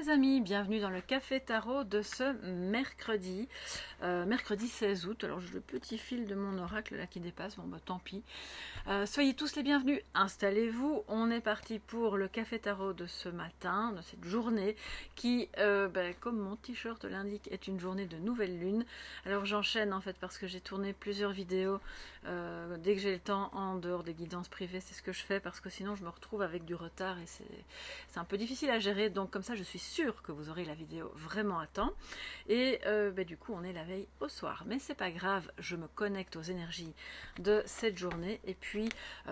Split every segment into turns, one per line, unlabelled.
les amis, bienvenue dans le Café Tarot de ce mercredi, mercredi 16 août. Alors j'ai le petit fil de mon oracle là qui dépasse, bon bah tant pis. Soyez tous les bienvenus, installez-vous, on est parti pour le Café Tarot de ce matin, de cette journée qui, comme mon t-shirt l'indique, est une journée de nouvelle lune. Alors j'enchaîne en fait parce que j'ai tourné plusieurs vidéos, dès que j'ai le temps en dehors des guidances privées, c'est ce que je fais parce que sinon je me retrouve avec du retard et c'est un peu difficile à gérer, donc comme ça je suis sûre que vous aurez la vidéo vraiment à temps. Et du coup on est la veille au soir, mais c'est pas grave, je me connecte aux énergies de cette journée et puis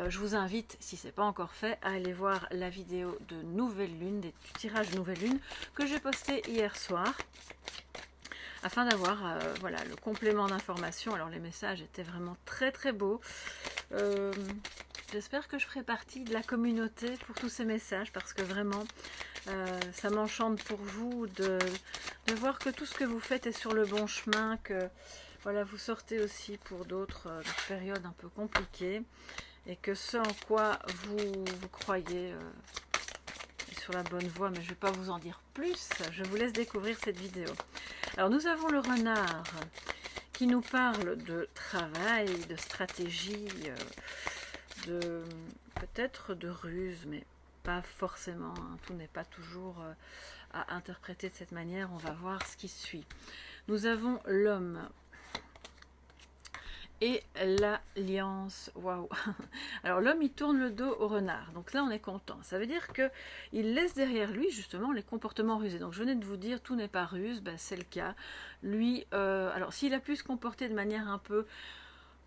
je vous invite, si c'est pas encore fait, à aller voir la vidéo de nouvelle lune, des tirages nouvelle lune que j'ai posté hier soir afin d'avoir voilà, le complément d'information. Alors les messages étaient vraiment très très beaux. J'espère que je ferai partie de la communauté pour tous ces messages parce que vraiment ça m'enchante pour vous de voir que tout ce que vous faites est sur le bon chemin, que voilà, vous sortez aussi pour d'autres périodes un peu compliquées et que ce en quoi vous croyez est sur la bonne voie, mais je ne vais pas vous en dire plus, je vous laisse découvrir cette vidéo. Alors nous avons le renard qui nous parle de travail, de stratégie, de peut-être de ruse, mais pas forcément, hein. Tout n'est pas toujours à interpréter de cette manière, on va voir ce qui suit. Nous avons l'homme et l'alliance. Waouh. Alors l'homme il tourne le dos au renard, donc là on est content, ça veut dire que il laisse derrière lui justement les comportements rusés. Donc je venais de vous dire tout n'est pas ruse, ben, c'est le cas. Lui alors s'il a pu se comporter de manière un peu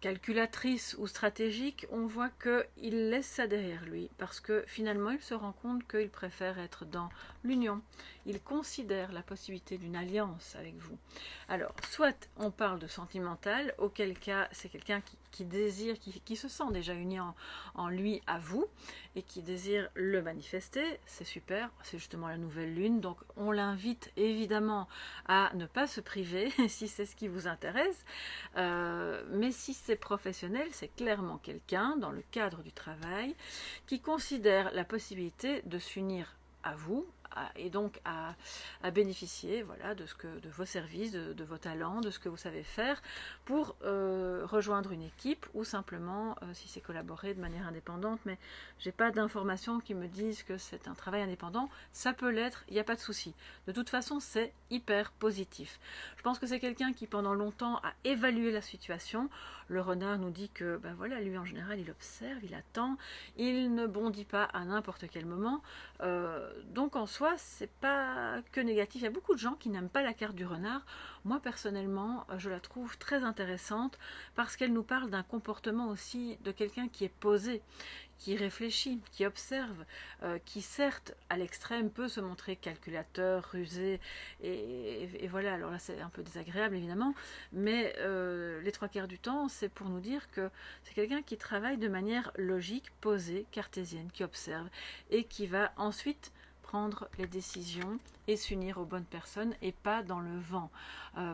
calculatrice ou stratégique, on voit qu'il laisse ça derrière lui parce que finalement il se rend compte qu'il préfère être dans l'union. Il considère la possibilité d'une alliance avec vous. Alors, soit on parle de sentimental, auquel cas c'est quelqu'un qui désire, qui se sent déjà uni en lui à vous et qui désire le manifester, c'est super, c'est justement la nouvelle lune, donc on l'invite évidemment à ne pas se priver si c'est ce qui vous intéresse, mais si c'est professionnel, c'est clairement quelqu'un dans le cadre du travail qui considère la possibilité de s'unir à vous et donc à bénéficier voilà, de vos services, de vos talents, de ce que vous savez faire pour rejoindre une équipe ou simplement si c'est collaborer de manière indépendante, mais j'ai pas d'informations qui me disent que c'est un travail indépendant. Ça peut l'être, il n'y a pas de souci. De toute façon, c'est hyper positif. Je pense que c'est quelqu'un qui pendant longtemps a évalué la situation. Le renard nous dit que ben voilà, lui en général il observe, il attend, il ne bondit pas à n'importe quel moment, donc en soi c'est pas que négatif. Il y a beaucoup de gens qui n'aiment pas la carte du renard. Moi personnellement je la trouve très intéressante parce qu'elle nous parle d'un comportement aussi de quelqu'un qui est posé, qui réfléchit, qui observe, qui certes à l'extrême peut se montrer calculateur, rusé, et voilà, alors là c'est un peu désagréable évidemment, mais les trois quarts du temps c'est pour nous dire que c'est quelqu'un qui travaille de manière logique, posée, cartésienne, qui observe et qui va ensuite prendre les décisions et s'unir aux bonnes personnes et pas dans le vent,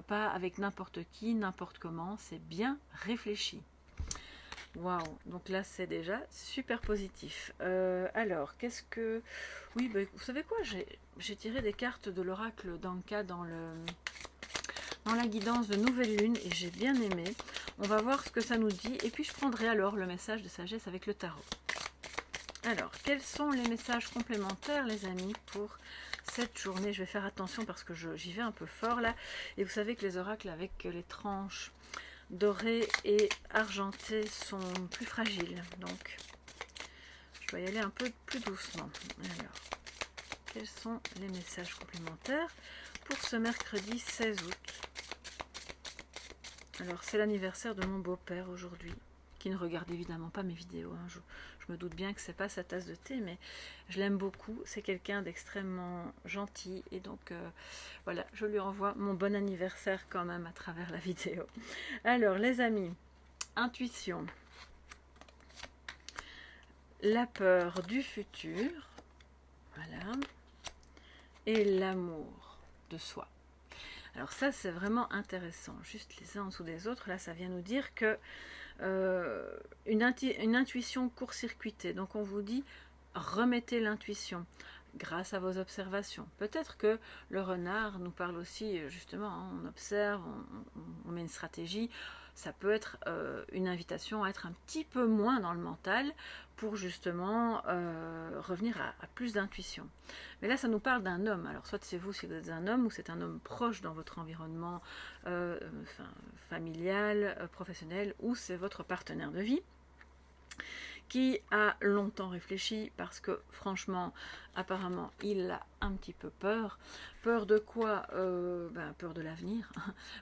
pas avec n'importe qui, n'importe comment, c'est bien réfléchi. Waouh, donc là c'est déjà super positif. Alors, qu'est-ce que... Oui, bah, vous savez quoi, j'ai tiré des cartes de l'oracle d'Anka dans la guidance de nouvelle lune et j'ai bien aimé. On va voir ce que ça nous dit et puis je prendrai alors le message de sagesse avec le tarot. Alors, quels sont les messages complémentaires les amis pour cette journée? Je vais faire attention parce que j'y vais un peu fort là. Et vous savez que les oracles avec les tranches dorées et argentées sont plus fragiles. Donc, je dois y aller un peu plus doucement. Alors, quels sont les messages complémentaires pour ce mercredi 16 août? Alors, c'est l'anniversaire de mon beau-père aujourd'hui, qui ne regarde évidemment pas mes vidéos. Hein. Je me doute bien que c'est pas sa tasse de thé, mais je l'aime beaucoup. C'est quelqu'un d'extrêmement gentil et donc voilà, je lui envoie mon bon anniversaire quand même à travers la vidéo. Alors les amis, intuition, la peur du futur, voilà, et l'amour de soi. Alors ça c'est vraiment intéressant, juste les uns en dessous des autres. Là ça vient nous dire que une intuition court-circuitée. Donc on vous dit remettez l'intuition. grâce à vos observations. Peut-être que le renard nous parle aussi, justement, hein, on observe, on met une stratégie. Ça peut être une invitation à être un petit peu moins dans le mental pour justement revenir à plus d'intuition. Mais là, ça nous parle d'un homme. Alors, soit c'est vous si vous êtes un homme, ou c'est un homme proche dans votre environnement familial, professionnel, ou c'est votre partenaire de vie qui a longtemps réfléchi parce que franchement, apparemment, il a un petit peu peur. Peur de quoi? Peur de l'avenir,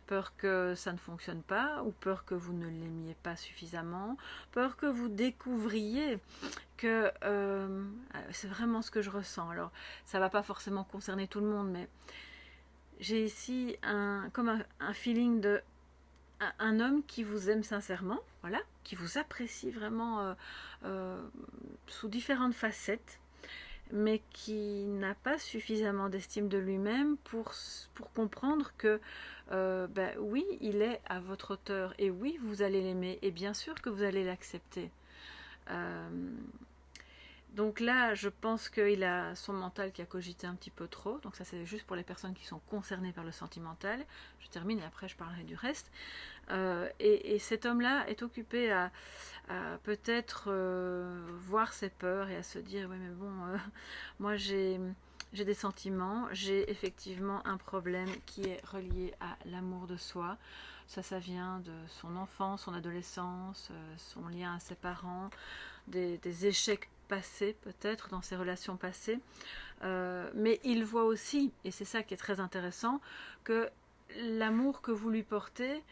peur que ça ne fonctionne pas, ou peur que vous ne l'aimiez pas suffisamment, peur que vous découvriez que c'est vraiment ce que je ressens. Alors, ça ne va pas forcément concerner tout le monde, mais j'ai ici comme un feeling de un homme qui vous aime sincèrement, voilà, qui vous apprécie vraiment sous différentes facettes, mais qui n'a pas suffisamment d'estime de lui-même pour comprendre que oui, il est à votre hauteur, et oui, vous allez l'aimer, et bien sûr que vous allez l'accepter. Donc là, je pense qu'il a son mental qui a cogité un petit peu trop. Donc ça, c'est juste pour les personnes qui sont concernées par le sentimental. Je termine et après, je parlerai du reste. Et cet homme-là est occupé à peut-être voir ses peurs et à se dire, oui, mais bon, moi, j'ai des sentiments. J'ai effectivement un problème qui est relié à l'amour de soi. Ça vient de son enfance, son adolescence, son lien à ses parents, des échecs passés peut-être dans ses relations passées, mais il voit aussi, et c'est ça qui est très intéressant, que l'amour que vous lui portez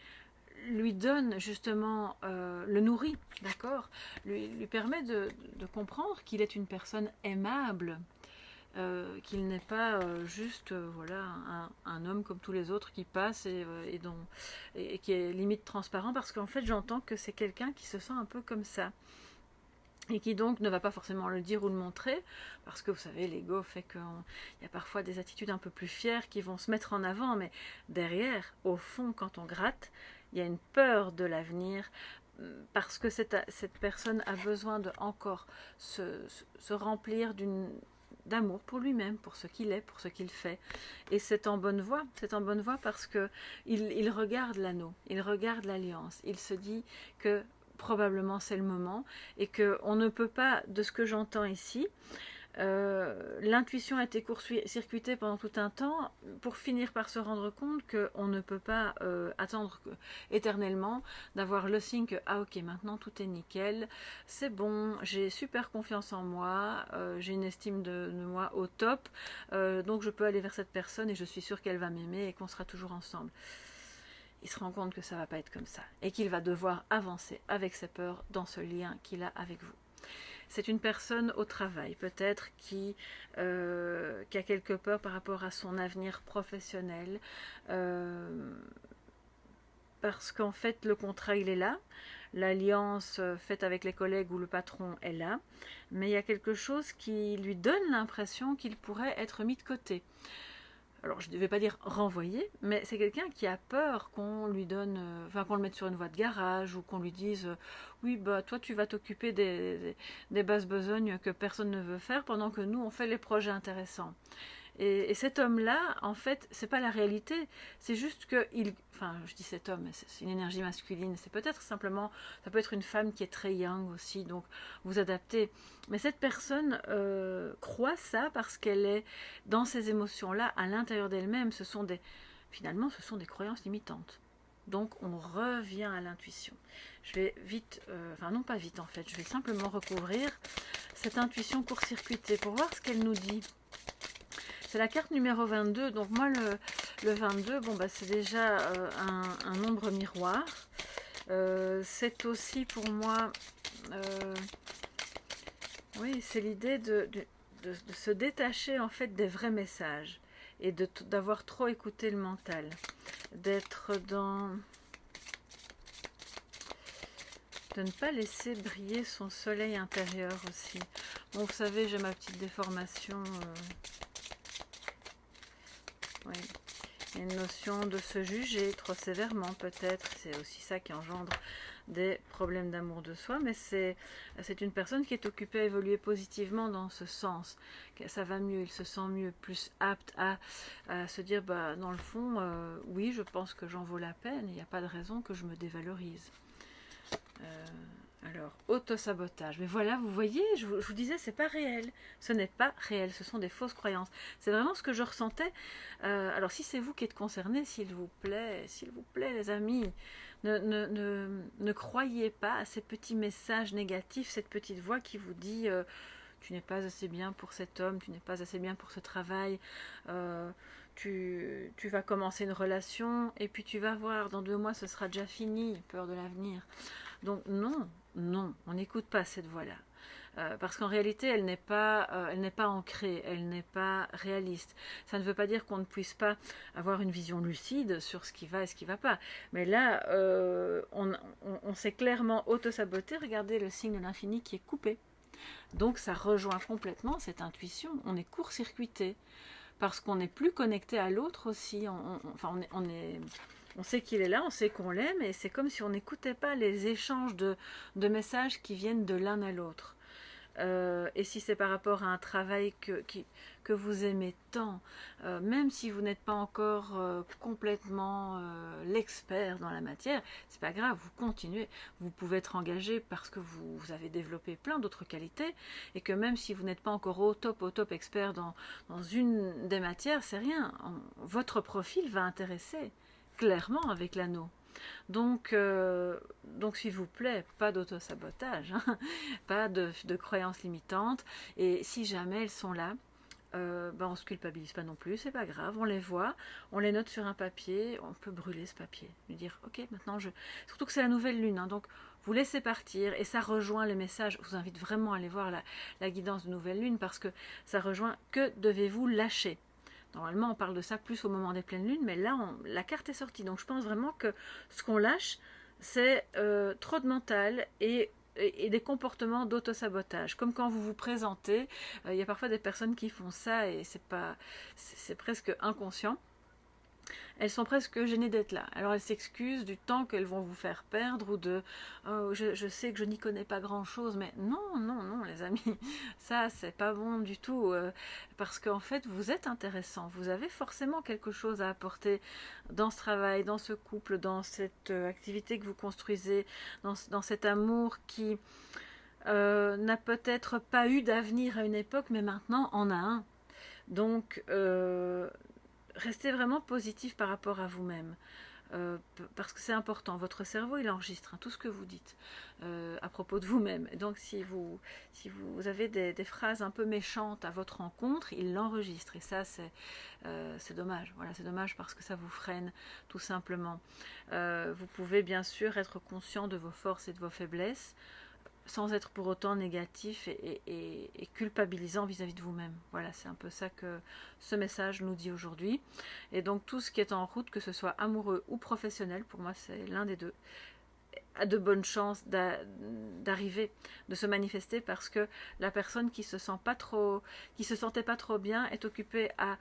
lui donne justement, le nourrit, d'accord, lui permet de comprendre qu'il est une personne aimable, qu'il n'est pas juste voilà, un homme comme tous les autres qui passe et qui est limite transparent, parce qu'en fait j'entends que c'est quelqu'un qui se sent un peu comme ça, et qui donc ne va pas forcément le dire ou le montrer, parce que vous savez, l'ego fait qu'il y a parfois des attitudes un peu plus fières qui vont se mettre en avant, mais derrière, au fond, quand on gratte, il y a une peur de l'avenir, parce que cette personne a besoin de encore se remplir d'amour pour lui-même, pour ce qu'il est, pour ce qu'il fait. Et c'est en bonne voie parce que il regarde l'anneau, il regarde l'alliance, il se dit que probablement c'est le moment, et qu'on ne peut pas, de ce que j'entends ici, l'intuition a été court-circuitée pendant tout un temps pour finir par se rendre compte qu'on ne peut pas attendre éternellement d'avoir le signe que ah ok, maintenant tout est nickel, c'est bon, j'ai super confiance en moi, j'ai une estime de moi au top, donc je peux aller vers cette personne et je suis sûre qu'elle va m'aimer et qu'on sera toujours ensemble. Il se rend compte que ça ne va pas être comme ça et qu'il va devoir avancer avec ses peurs dans ce lien qu'il a avec vous. C'est une personne au travail peut-être qui a quelques peurs par rapport à son avenir professionnel, parce qu'en fait le contrat il est là, l'alliance faite avec les collègues ou le patron est là, mais il y a quelque chose qui lui donne l'impression qu'il pourrait être mis de côté. Alors je ne vais pas dire renvoyer, mais c'est quelqu'un qui a peur qu'on lui donne, qu'on le mette sur une voie de garage, ou qu'on lui dise oui bah toi tu vas t'occuper des basses besognes que personne ne veut faire pendant que nous on fait les projets intéressants. Et cet homme-là, en fait, c'est pas la réalité. C'est juste que je dis cet homme, c'est une énergie masculine. C'est peut-être simplement, ça peut être une femme qui est très yang aussi, donc vous adaptez. Mais cette personne croit ça parce qu'elle est dans ces émotions-là, à l'intérieur d'elle-même. Finalement, ce sont des croyances limitantes. Donc, on revient à l'intuition. Je vais vite, non pas vite en fait, je vais simplement recouvrir cette intuition court-circuitée pour voir ce qu'elle nous dit. C'est la carte numéro 22, donc moi le 22, c'est déjà un nombre miroir. C'est aussi pour moi, oui, c'est l'idée de se détacher en fait des vrais messages et d'avoir trop écouté le mental, d'être dans... de ne pas laisser briller son soleil intérieur aussi. Bon, vous savez, j'ai ma petite déformation... Oui. une notion de se juger trop sévèrement peut-être, c'est aussi ça qui engendre des problèmes d'amour de soi, mais c'est une personne qui est occupée à évoluer positivement dans ce sens, que ça va mieux, il se sent mieux, plus apte à se dire, bah, dans le fond, oui, je pense que j'en vaux la peine, il n'y a pas de raison que je me dévalorise. Alors, autosabotage. Mais voilà, vous voyez, je vous disais, c'est pas réel. Ce n'est pas réel, ce sont des fausses croyances. C'est vraiment ce que je ressentais. Alors, si c'est vous qui êtes concerné, s'il vous plaît, les amis, ne croyez pas à ces petits messages négatifs, cette petite voix qui vous dit tu n'es pas assez bien pour cet homme, tu n'es pas assez bien pour ce travail, tu vas commencer une relation et puis tu vas voir, dans 2 mois ce sera déjà fini, peur de l'avenir. Donc non, non, on n'écoute pas cette voix-là. Parce qu'en réalité, elle n'est pas ancrée, elle n'est pas réaliste. Ça ne veut pas dire qu'on ne puisse pas avoir une vision lucide sur ce qui va et ce qui ne va pas. Mais là, on s'est clairement auto-saboté. Regardez le signe de l'infini qui est coupé. Donc ça rejoint complètement cette intuition. On est court-circuité parce qu'on n'est plus connecté à l'autre aussi. On sait qu'il est là, on sait qu'on l'aime, et c'est comme si on n'écoutait pas les échanges de messages qui viennent de l'un à l'autre. Et si c'est par rapport à un travail que vous aimez tant, même si vous n'êtes pas encore complètement l'expert dans la matière, c'est pas grave, vous continuez. Vous pouvez être engagé parce que vous avez développé plein d'autres qualités, et que même si vous n'êtes pas encore au top expert dans une des matières, c'est rien. Votre profil va intéresser clairement avec l'anneau. Donc s'il vous plaît, pas d'auto-sabotage, hein, pas de croyances limitantes, et si jamais elles sont là, on ne se culpabilise pas non plus, c'est pas grave, on les voit, on les note sur un papier, on peut brûler ce papier, lui dire ok, maintenant surtout que c'est la nouvelle lune, hein, donc vous laissez partir, et ça rejoint les messages. Je vous invite vraiment à aller voir la guidance de nouvelle lune, parce que ça rejoint que devez-vous lâcher. Normalement, on parle de ça plus au moment des pleines lunes, mais là, la carte est sortie. Donc, je pense vraiment que ce qu'on lâche, c'est trop de mental et des comportements d'auto-sabotage. Comme quand vous vous présentez, il y a parfois des personnes qui font ça et c'est presque inconscient. Elles sont presque gênées d'être là. Alors elles s'excusent du temps qu'elles vont vous faire perdre, ou de je sais que je n'y connais pas grand chose, mais non les amis, ça c'est pas bon du tout, parce qu'en fait vous êtes intéressant, vous avez forcément quelque chose à apporter dans ce travail, dans ce couple, dans cette activité que vous construisez, dans cet amour qui n'a peut-être pas eu d'avenir à une époque, mais maintenant en a un. Donc restez vraiment positif par rapport à vous-même, parce que c'est important. Votre cerveau, il enregistre tout ce que vous dites à propos de vous-même. Donc si vous avez des phrases un peu méchantes à votre rencontre, il l'enregistre, et ça c'est dommage. Voilà, c'est dommage parce que ça vous freine tout simplement. Vous pouvez bien sûr être conscient de vos forces et de vos faiblesses, sans être pour autant négatif et culpabilisant vis-à-vis de vous-même. Voilà, c'est un peu ça que ce message nous dit aujourd'hui. Et donc tout ce qui est en route, que ce soit amoureux ou professionnel, pour moi c'est l'un des deux, a de bonnes chances d'arriver, de se manifester, parce que la personne qui se sentait pas trop bien est occupée à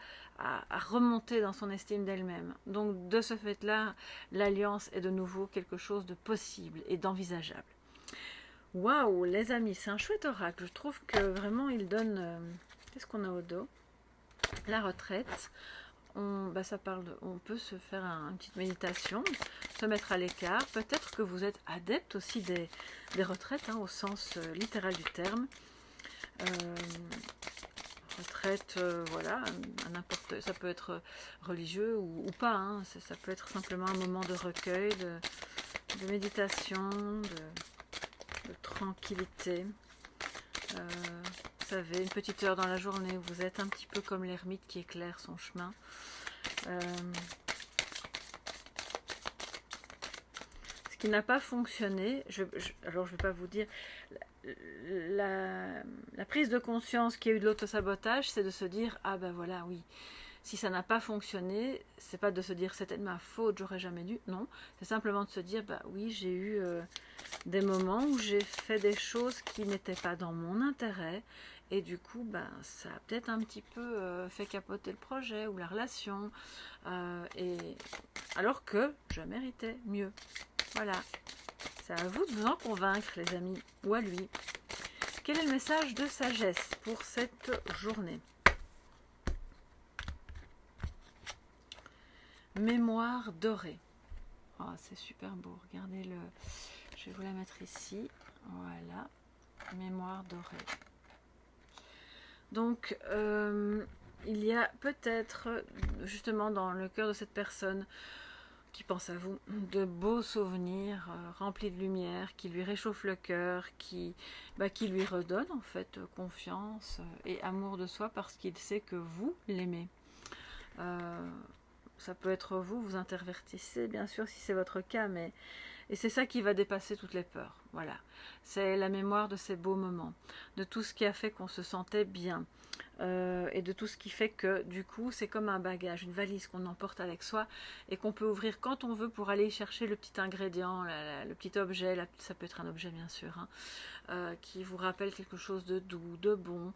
remonter dans son estime d'elle-même. Donc de ce fait-là, l'alliance est de nouveau quelque chose de possible et d'envisageable. Waouh, les amis, c'est un chouette oracle. Je trouve que vraiment il donne. Qu'est-ce qu'on a au dos? La retraite. Ça parle on peut se faire une petite méditation, se mettre à l'écart. Peut-être que vous êtes adepte aussi des retraites, hein, au sens littéral du terme. Retraite, voilà, ça peut être religieux ou pas, hein, ça peut être simplement un moment de recueil, de méditation, de tranquillité. Vous savez, une petite heure dans la journée où vous êtes un petit peu comme l'ermite qui éclaire son chemin. Ce qui n'a pas fonctionné, alors je ne vais pas vous dire, la prise de conscience qu'il y a eu de l'autosabotage, c'est de se dire, ah ben voilà, oui, Si ça n'a pas fonctionné, c'est pas de se dire c'était de ma faute, j'aurais jamais dû. Non, c'est simplement de se dire bah oui, j'ai eu des moments où j'ai fait des choses qui n'étaient pas dans mon intérêt. Et du coup, ben, ça a peut-être un petit peu fait capoter le projet ou la relation. Et alors que je méritais mieux. Voilà. C'est à vous de vous en convaincre, les amis, ou à lui. Quel est le message de sagesse pour cette journée? Mémoire dorée. Oh, c'est super beau. Regardez-le. Je vais vous la mettre ici. Voilà. Mémoire dorée. Donc, il y a peut-être, justement, dans le cœur de cette personne qui pense à vous, de beaux souvenirs remplis de lumière, qui lui réchauffent le cœur, qui lui redonne en fait confiance et amour de soi parce qu'il sait que vous l'aimez. Ça peut être vous, vous intervertissez bien sûr si c'est votre cas, mais et c'est ça qui va dépasser toutes les peurs. Voilà, c'est la mémoire de ces beaux moments, de tout ce qui a fait qu'on se sentait bien. Et de tout ce qui fait que du coup c'est comme un bagage, une valise qu'on emporte avec soi et qu'on peut ouvrir quand on veut pour aller chercher le petit ingrédient, le petit objet, ça peut être un objet bien sûr, hein, qui vous rappelle quelque chose de doux, de bon,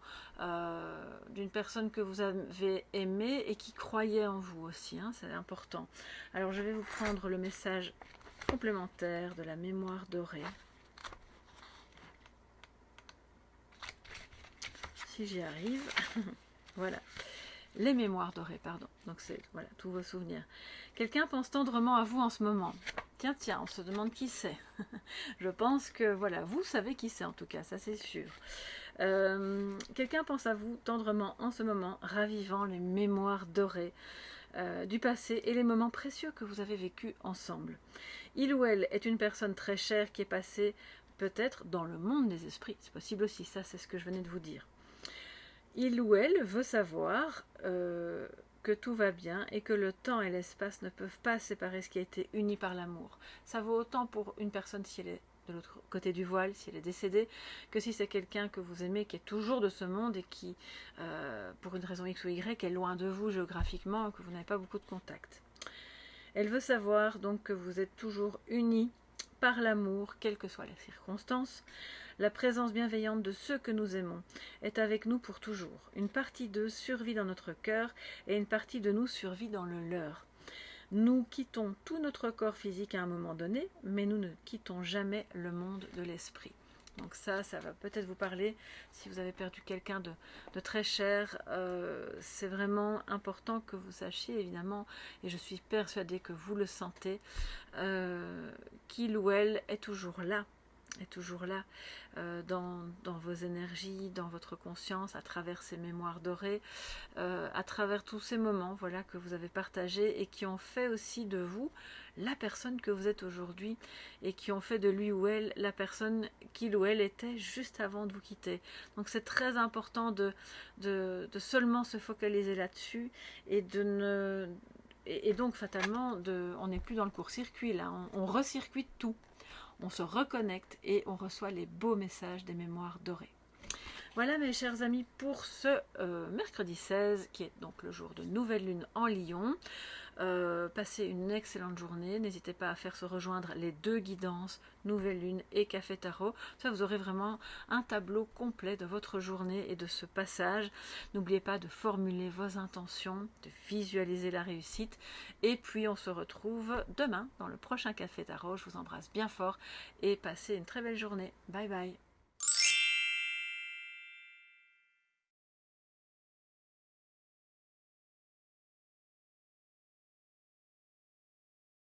d'une personne que vous avez aimée et qui croyait en vous aussi, hein, c'est important. Alors je vais vous prendre le message complémentaire de la mémoire dorée. Si j'y arrive. Voilà. Les mémoires dorées, pardon. Donc c'est voilà, tous vos souvenirs. Quelqu'un pense tendrement à vous en ce moment. Tiens, tiens, on se demande qui c'est. Je pense que voilà, vous savez qui c'est en tout cas, ça c'est sûr. Quelqu'un pense à vous tendrement en ce moment, ravivant les mémoires dorées du passé et les moments précieux que vous avez vécus ensemble. Il ou elle est une personne très chère qui est passée peut-être dans le monde des esprits. C'est possible aussi, ça c'est ce que je venais de vous dire. Il ou elle veut savoir que tout va bien et que le temps et l'espace ne peuvent pas séparer ce qui a été uni par l'amour. Ça vaut autant pour une personne si elle est de l'autre côté du voile, si elle est décédée, que si c'est quelqu'un que vous aimez, qui est toujours de ce monde et qui, pour une raison X ou Y, est loin de vous géographiquement, que vous n'avez pas beaucoup de contact. Elle veut savoir donc que vous êtes toujours unis par l'amour, quelles que soient les circonstances. La présence bienveillante de ceux que nous aimons est avec nous pour toujours. Une partie d'eux survit dans notre cœur et une partie de nous survit dans le leur. Nous quittons tout notre corps physique à un moment donné, mais nous ne quittons jamais le monde de l'esprit. Donc ça va peut-être vous parler si vous avez perdu quelqu'un de très cher. C'est vraiment important que vous sachiez, évidemment, et je suis persuadée que vous le sentez, qu'il ou elle est toujours là dans vos énergies, dans votre conscience, à travers ces mémoires dorées, à travers tous ces moments voilà, que vous avez partagés et qui ont fait aussi de vous la personne que vous êtes aujourd'hui et qui ont fait de lui ou elle la personne qu'il ou elle était juste avant de vous quitter. Donc c'est très important de seulement se focaliser là-dessus et de ne... Et donc fatalement, on n'est plus dans le court-circuit là, on recircuite tout. On se reconnecte et on reçoit les beaux messages des mémoires dorées. Voilà mes chers amis pour ce mercredi 16 qui est donc le jour de nouvelle lune en Lion. Passez une excellente journée, n'hésitez pas à faire se rejoindre les deux guidances, nouvelle lune et café tarot, ça vous aurez vraiment un tableau complet de votre journée et de ce passage. N'oubliez pas de formuler vos intentions, de visualiser la réussite et puis on se retrouve demain dans le prochain café tarot. Je vous embrasse bien fort et passez une très belle journée, bye bye.